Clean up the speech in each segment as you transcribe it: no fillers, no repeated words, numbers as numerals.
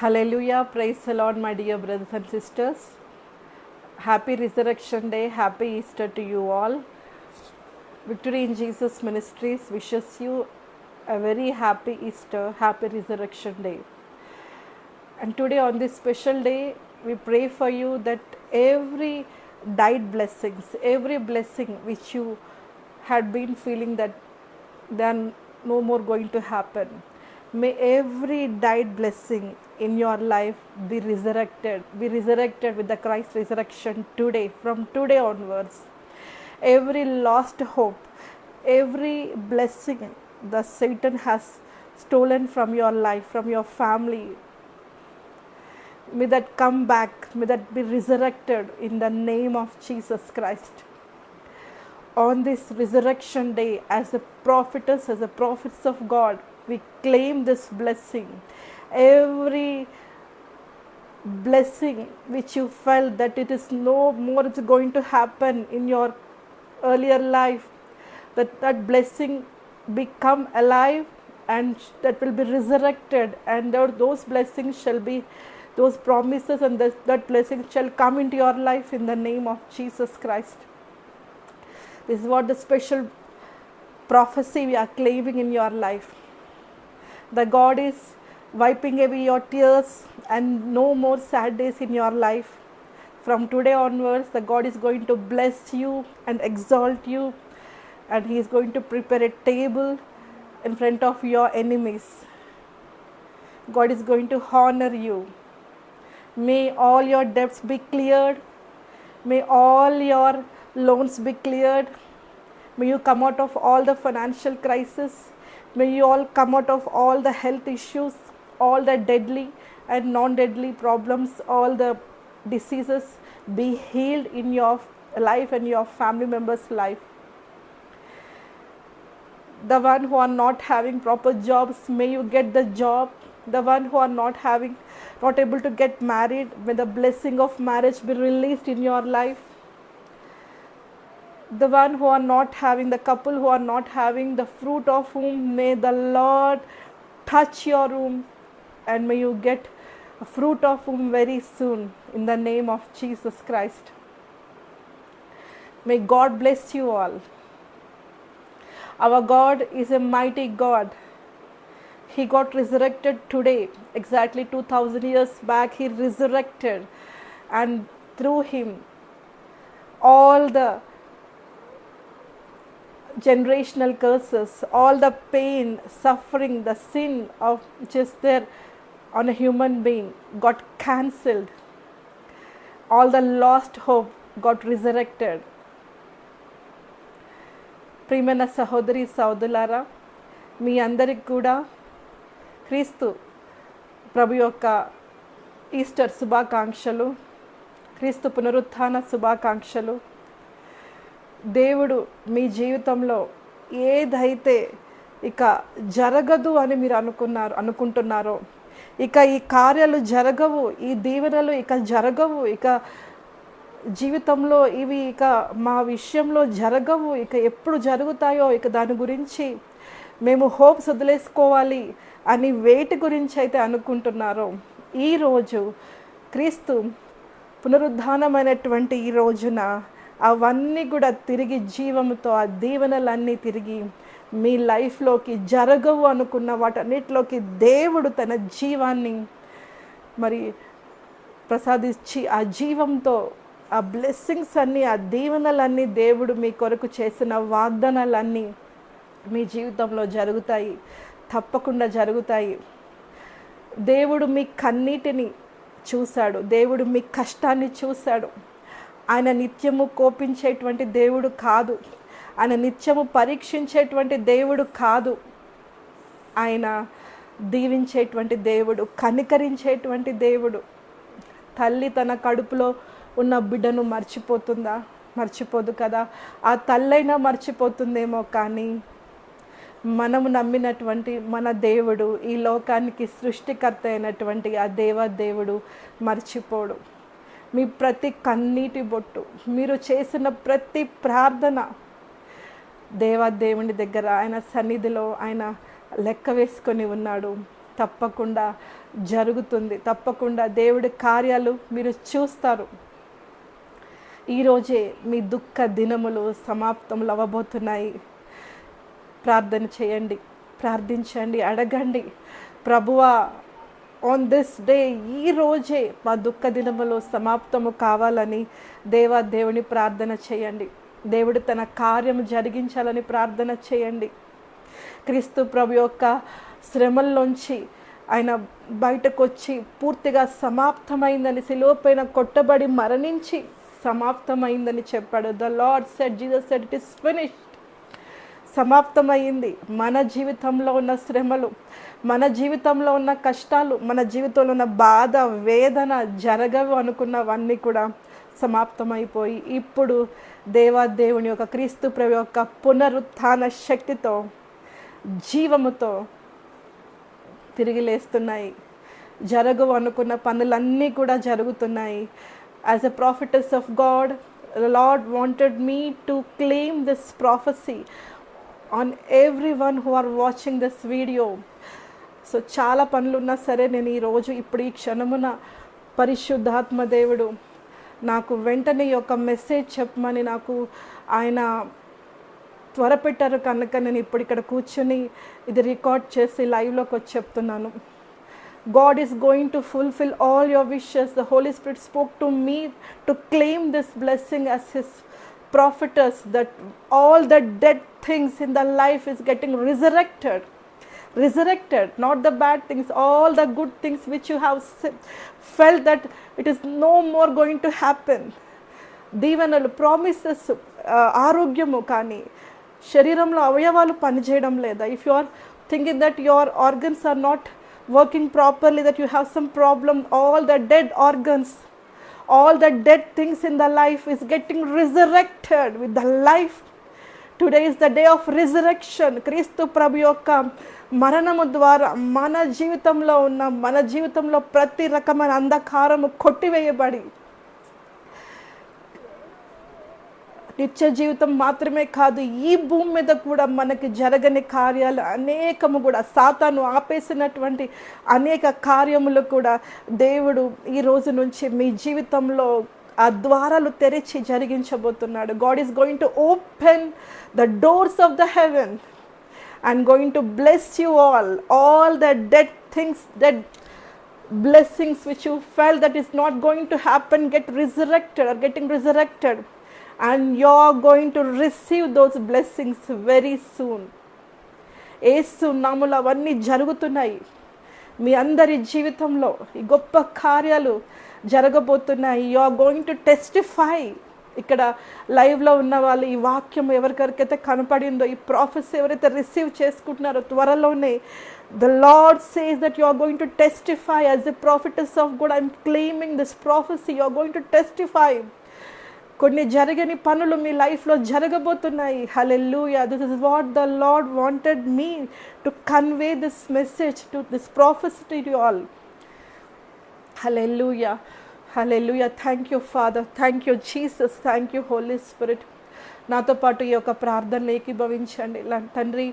Hallelujah. Praise the Lord, my dear brothers and sisters. Happy Resurrection Day. Happy Easter to you all. Victory in Jesus Ministries wishes you a very happy Easter, happy Resurrection Day. And today, on this special day, we pray for you that every died blessings, every blessing which you had been feeling that they are no more going to happen. May every died blessing in your life be resurrected with the Christ resurrection today, from today onwards. Every lost hope, every blessing the Satan has stolen from your life, from your family, may that come back, may that be resurrected in the name of Jesus Christ. On this resurrection day, as a prophetess, as a prophets of God, we claim this blessing. Every blessing which you felt that it is no more it's going to happen in your earlier life, that blessing become alive and that will be resurrected, and those blessings shall be, those promises and that blessing shall come into your life in the name of Jesus Christ. This is what the special prophecy we are claiming in your life. The God is wiping away your tears and no more sad days in your life. From today onwards, the God is going to bless you and exalt you, and He is going to prepare a table in front of your enemies. God is going to honor you. May all your debts be cleared. May all your loans be cleared. May you come out of all the financial crisis. May you all come out of all the health issues, all the deadly and non-deadly problems, all the diseases be healed in your life and your family members' life. The one who are not having proper jobs, may you get the job. The one who are not able to get married, may the blessing of marriage be released in your life. The one who are not having, the couple who are not having the fruit of womb, may the Lord touch your womb and may you get a fruit of womb very soon in the name of Jesus Christ. May God bless you all. Our God is a mighty God. He got resurrected today, exactly 2000 years back. He resurrected, and through Him all the generational curses, all the pain, suffering, the sin of which is there on a human being got cancelled. All the lost hope got resurrected. ప్రియమైన సహోదరి సహోదరులారా, మీ అందరికి కూడా క్రీస్తు ప్రభు యొక్క Easter శుభాకాంక్షలు, క్రీస్తు పునరుత్థాన శుభాకాంక్షలు. దేవుడు మీ జీవితంలో ఏదైతే ఇక జరగదు అని మీరు అనుకుంటున్నారో, ఇక ఈ కార్యాలు జరగవు, ఈ దీవెనలు ఇక జరగవు, ఇక జీవితంలో ఇవి ఇక మా విషయంలో జరగవు, ఇక ఎప్పుడు జరుగుతాయో, ఇక దాని గురించి మేము హోప్స్ వదిలేసుకోవాలి అని వేటి గురించి అయితే అనుకుంటున్నారో, ఈరోజు క్రీస్తు పునరుద్ధానమైనటువంటి ఈ రోజున అవన్నీ కూడా తిరిగి జీవంతో, ఆ దీవెనలన్నీ తిరిగి మీ లైఫ్లోకి జరగవు అనుకున్న వాటన్నిటిలోకి దేవుడు తన జీవాన్ని మరి ప్రసాదించి, ఆ జీవంతో ఆ బ్లెస్సింగ్స్ అన్నీ, ఆ దీవెనలన్నీ, దేవుడు మీ కొరకు చేసిన వాగ్దానాలన్నీ మీ జీవితంలో జరుగుతాయి, తప్పకుండా జరుగుతాయి. దేవుడు మీ కన్నీటిని చూశాడు, దేవుడు మీ కష్టాన్ని చూశాడు. ఆయన నిత్యము కోపించేటువంటి దేవుడు కాదు, ఆయన నిత్యము పరీక్షించేటువంటి దేవుడు కాదు. ఆయన దీవించేటువంటి దేవుడు, కనికరించేటువంటి దేవుడు. తల్లి తన కడుపులో ఉన్న బిడ్డను మర్చిపోతుందా? మర్చిపోదు కదా. ఆ తల్లైనా మర్చిపోతుందేమో, కానీ మనము నమ్మినటువంటి మన దేవుడు, ఈ లోకానికి సృష్టికర్త అయినటువంటి ఆ దేవదేవుడు మర్చిపోడు. మీ ప్రతి కన్నీటి బొట్టు, మీరు చేసిన ప్రతి ప్రార్థన దేవదేవుని దగ్గర, ఆయన సన్నిధిలో ఆయన లెక్క వేసుకొని ఉన్నాడు. తప్పకుండా జరుగుతుంది. తప్పకుండా దేవుడి కార్యాలు మీరు చూస్తారు. ఈరోజే మీ దుఃఖ దినములు సమాప్తములు అవ్వబోతున్నాయి. ప్రార్థన చేయండి, ప్రార్థించండి, అడగండి, ప్రభువా ఆన్ దిస్ డే, ఈ రోజే మా దుఃఖ దినములు సమాప్తము కావాలని దేవుని ప్రార్థన చేయండి. దేవుడు తన కార్యము జరిగించాలని ప్రార్థన చేయండి. క్రీస్తు ప్రభు యొక్క శ్రమల్లోంచి ఆయన బయటకు వచ్చి పూర్తిగా సమాప్తమైందని, శిలువపైన కొట్టబడి మరణించి సమాప్తమైందని చెప్పాడు. The Lord said, Jesus said, it is finished. సమాప్తమైంది. మన జీవితంలో ఉన్న శ్రమలు, మన జీవితంలో ఉన్న కష్టాలు, మన జీవితంలో ఉన్న బాధ, వేదన, జరగవు అనుకున్నవన్నీ కూడా సమాప్తమైపోయి ఇప్పుడు దేవుని యొక్క క్రీస్తు ప్రభు యొక్క పునరుత్థాన శక్తితో, జీవముతో తిరిగి లేస్తున్నాయి. జరగవు అనుకున్న పనులన్నీ కూడా జరుగుతున్నాయి. As a ప్రాఫిటెస్ of God, the Lord wanted me to claim this prophecy on everyone who are watching this video. So చాలా పనులున్నా సరే నేను ఈరోజు ఇప్పుడు ఈ క్షణమున పరిశుద్ధాత్మ దేవుడు నాకు వెంటనే ఒక మెసేజ్ చెప్పమని నాకు ఆయన త్వరపెట్టారు కనుక నేను ఇప్పుడు ఇక్కడ కూర్చొని ఇది రికార్డ్ చేసి లైవ్లోకి వచ్చి చెప్తున్నాను. God is going to fulfill all your wishes. The Holy Spirit spoke to me to claim this blessing as His prophetess, that all the dead things in the life is getting resurrected. Not the bad things, all the good things which you have felt that it is no more going to happen. దీవెనలు, promises, ఆరోగ్యము, కానీ శరీరంలో అవయవాలు పనిచేయడం లేదా, if you are thinking that your organs are not working properly, that you have some problem, all the dead organs, all the dead things in the life is getting resurrected with the life. Today is the day of resurrection. క్రీస్తు ప్రభు యొక్క మరణము ద్వారా మన జీవితంలో ప్రతి రకమైన అంధకారము కొట్టివేయబడి నిత్య జీవితం మాత్రమే కాదు, ఈ భూమి మీద కూడా మనకి జరగని కార్యాలు అనేకము కూడా, సాతాను ఆపేసినటువంటి అనేక కార్యములు కూడా దేవుడు ఈ రోజు నుంచి మీ జీవితంలో ఆ ద్వారాలు తెరిచి జరిగించబోతున్నాడు. God is going to open the doors of the heaven and going to bless you all the dead things, dead blessings which you felt that is not going to happen get resurrected or getting resurrected, and you are going to receive those blessings very soon. యేసు నామములో అవన్నీ జరుగుతున్నాయి. మీ అందరి జీవితంలో ఈ గొప్ప కార్యాలు జరగబోతున్నాయి. You are going to testify. ఇక్కడ లైవ్లో ఉన్న వాళ్ళు ఈ వాక్యం ఎవరికైతే కనపడిందో, ఈ ప్రాఫెసీ ఎవరైతే రిసీవ్ చేసుకుంటున్నారో, త్వరలోనే the Lord says that you are going to testify. As a prophetess of God, I am claiming this prophecy. You are going to testify. కొన్ని జరగని పనులు మీ లైఫ్లో జరగబోతున్నాయి. Hallelujah. This is what the Lord wanted me to convey this message, to this prophecy to you all. Hallelujah, hallelujah. Thank you Father, thank you Jesus, thank you Holy Spirit. నాతో పాటు ఈ యొక్క ప్రార్థనలు ఏకీభవించండి. తండ్రి,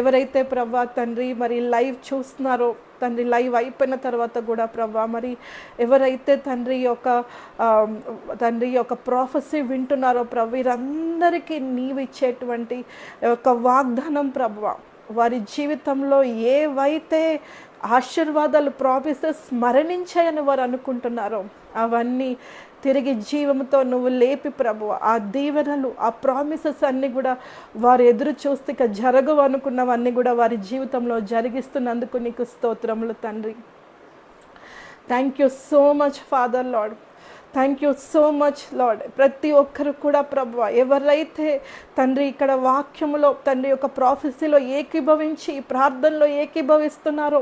ఎవరైతే ప్రభా తండ్రి మరి లైవ్ చూస్తున్నారో తండ్రి, లైవ్ అయిపోయిన తర్వాత కూడా ప్రభా మరి ఎవరైతే తండ్రి యొక్క ప్రాఫెసీ వింటున్నారో ప్రభు, వీరందరికీ నీవు ఇచ్చేటువంటి యొక్క వాగ్దానం ప్రభా, వారి జీవితంలో ఏవైతే ఆశీర్వాదాలు ప్రామిసెస్ మరణించాయని వారు అనుకుంటున్నారో అవన్నీ తిరిగి జీవంతో నువ్వు లేపి ప్రభు, ఆ దీవెనలు, ఆ ప్రామిసెస్ అన్నీ కూడా వారు ఎదురు చూస్తే ఇక జరగవు అనుకున్నవన్నీ కూడా వారి జీవితంలో జరిగిస్తున్నందుకు నీకు స్తోత్రములు తండ్రి. Thank you so much father lord, thank you so much lord. ప్రతి ఒక్కరు కూడా ప్రభు, ఎవరైతే తండ్రి ఇక్కడ వాక్యములో తండ్రి యొక్క ప్రాఫెసీలో ఏకీభవించి ప్రార్థనలో ఏకీభవిస్తున్నారో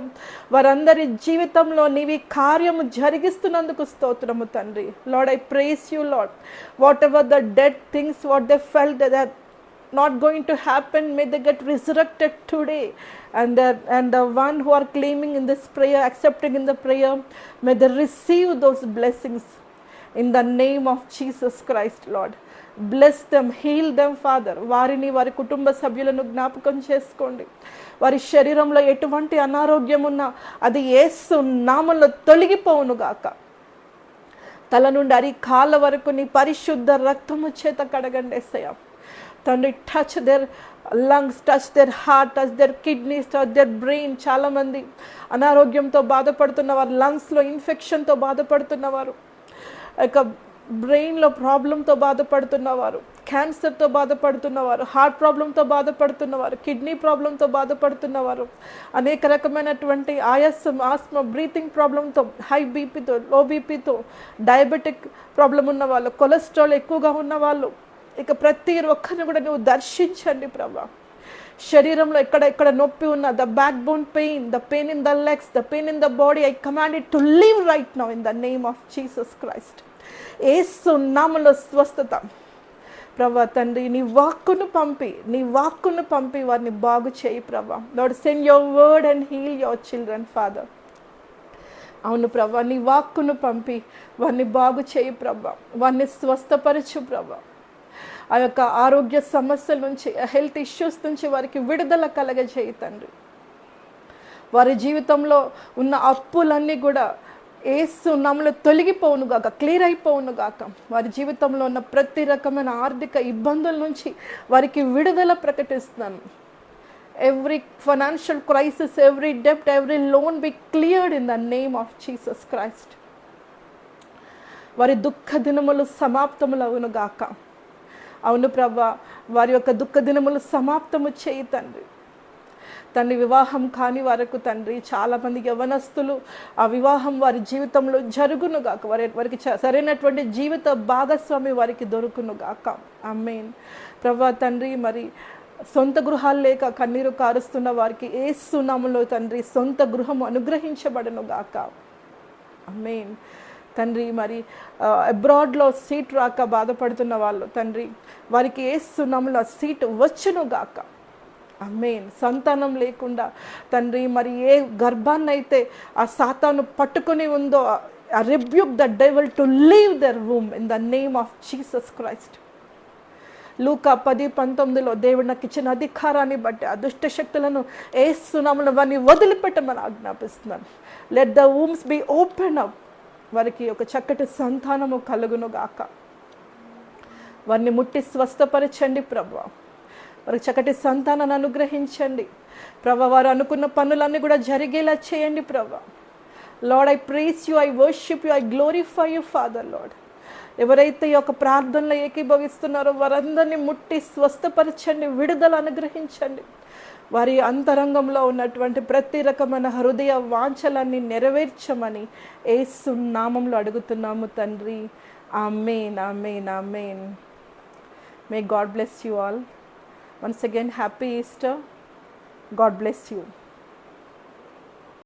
వారందరి జీవితంలో నీవి కార్యము జరిగిస్తున్నందుకు స్తోత్రము తండ్రి. Lord, I praise you Lord. Whatever the dead things what they felt that not going to happen, may they get resurrected today, and the one who are claiming in this prayer, accepting in the prayer, may they receive those blessings in the name of Jesus Christ, Lord. Bless them, heal them father. వారిని, వారి కుటుంబ సభ్యులను జ్ఞాపకం చేసుకోండి. వారి శరీరంలో ఎటువంటి అనారోగ్యం ఉన్నా అది యేసు నామములో తొలగిపోవును గాక. తల నుండి అరికాళ్ళ వరకు నీ పరిశుద్ధ రక్తము చేత కడగండి యేసయ్యా. తండ్రి, touch their lungs, touch their heart, touch their kidneys, touch their brain. చాలామంది అనారోగ్యంతో బాధపడుతున్నవారు, లంగ్స్లో ఇన్ఫెక్షన్తో బాధపడుతున్నవారు, ఇక బ్రెయిన్లో ప్రాబ్లంతో బాధపడుతున్నవారు, క్యాన్సర్తో బాధపడుతున్నవారు, హార్ట్ ప్రాబ్లంతో బాధపడుతున్నవారు, కిడ్నీ ప్రాబ్లంతో బాధపడుతున్నవారు, అనేక రకమైనటువంటి ఆయాసం, ఆస్మా, బ్రీతింగ్ ప్రాబ్లంతో, హై బీపీతో, లో బీపీతో, డయాబెటిక్ ప్రాబ్లం ఉన్నవాళ్ళు, కొలెస్ట్రాల్ ఎక్కువగా ఉన్నవాళ్ళు, ఇక ప్రతి ఒక్కరిని కూడా నువ్వు దర్శించండి ప్రభా. శరీరంలో ఎక్కడ నొప్పి ఉన్న, the back bone pain, the pain in the legs, the pain in the body, I command it to leave right now in the name of Jesus Christ. యేసు నామములో స్వస్థత ప్రభా. తండ్రి, నీ వాక్కును పంపి వారిని బాగు చేయి ప్రభా. Lord, send your word and heal your children father. అవును ప్రభా, నీ వాక్కును పంపి వారిని బాగు చేయి ప్రభా, వారిని స్వస్థపరచు ప్రభా. ఆ యొక్క ఆరోగ్య సమస్యల నుంచి, హెల్త్ ఇష్యూస్ నుంచి వారికి విడుదల కలగజేయి తండ్రి. వారి జీవితంలో ఉన్న అప్పులన్నీ కూడా యేసు నామములో తొలగిపోవును గాక, క్లియర్ అయిపోవును గాక. వారి జీవితంలో ఉన్న ప్రతి రకమైన ఆర్థిక ఇబ్బందుల నుంచి వారికి విడుదల ప్రకటిస్తున్నాను. ఎవ్రీ ఫైనాన్షియల్ క్రైసిస్, ఎవ్రీ డెప్ట్, every loan be cleared in the name of Jesus Christ. వారి దుఃఖ దినములు సమాప్తములవును గాక. అవును ప్రభా, వారి యొక్క దుఃఖ దినములు సమాప్తము చేయి తండ్రి. తండ్రి, వివాహం కాని వరకు తండ్రి, చాలామంది యవనస్తులు ఆ వివాహం వారి జీవితంలో జరుగును గాక. వారికి సరైనటువంటి జీవిత భాగస్వామి వారికి దొరుకును గాక. ఆమేన్. ప్రభా తండ్రి, మరి సొంత గృహాలు లేక కన్నీరు కారుస్తున్న వారికి యేసు నామములో తండ్రి సొంత గృహం అనుగ్రహించబడును గాక. ఆమేన్. తండ్రి, మరి అబ్రాడ్లో సీట్ రాక బాధపడుతున్న వాళ్ళు తండ్రి, వారికి యేసు నామములో సీట్ వచ్చును గాక. ఆమేన్. సంతానం లేకుండా తండ్రి, మరి ఏ గర్భాన్నైతే ఆ సాతాను పట్టుకొని ఉందో, I rebuke the devil to leave their womb in the name of Jesus Christ. లూకా 10:19 దేవుడు నాకు ఇచ్చిన అధికారాన్ని బట్టి ఆ దుష్ట శక్తులను యేసు నామములో వారిని వదిలిపెట్టమని ఆజ్ఞాపిస్తున్నాను. Let the wombs be open up. వారికి ఒక చక్కటి సంతానము కలుగును గాక. వారిని ముట్టి స్వస్థపరచండి ప్రభువా. వారికి చక్కటి సంతానాన్ని అనుగ్రహించండి ప్రభా. వారు అనుకున్న పనులన్నీ కూడా జరిగేలా చేయండి ప్రభా. Lord, I praise you, I worship you, I glorify you father. Lord, ఎవరైతే ఈ యొక్క ప్రార్థనలో ఏకీభవిస్తున్నారో వారందరినీ ముట్టి స్వస్థపరచండి, విడుదల అనుగ్రహించండి. వారి అంతరంగంలో ఉన్నటువంటి ప్రతి రకమైన హృదయ వాంఛలన్నీ నెరవేర్చమని యేసు నామములో అడుగుతున్నాము తండ్రి. ఆమేన్, ఆమేన్, ఆమేన్. May God bless you all. Once again, happy Easter. God bless you.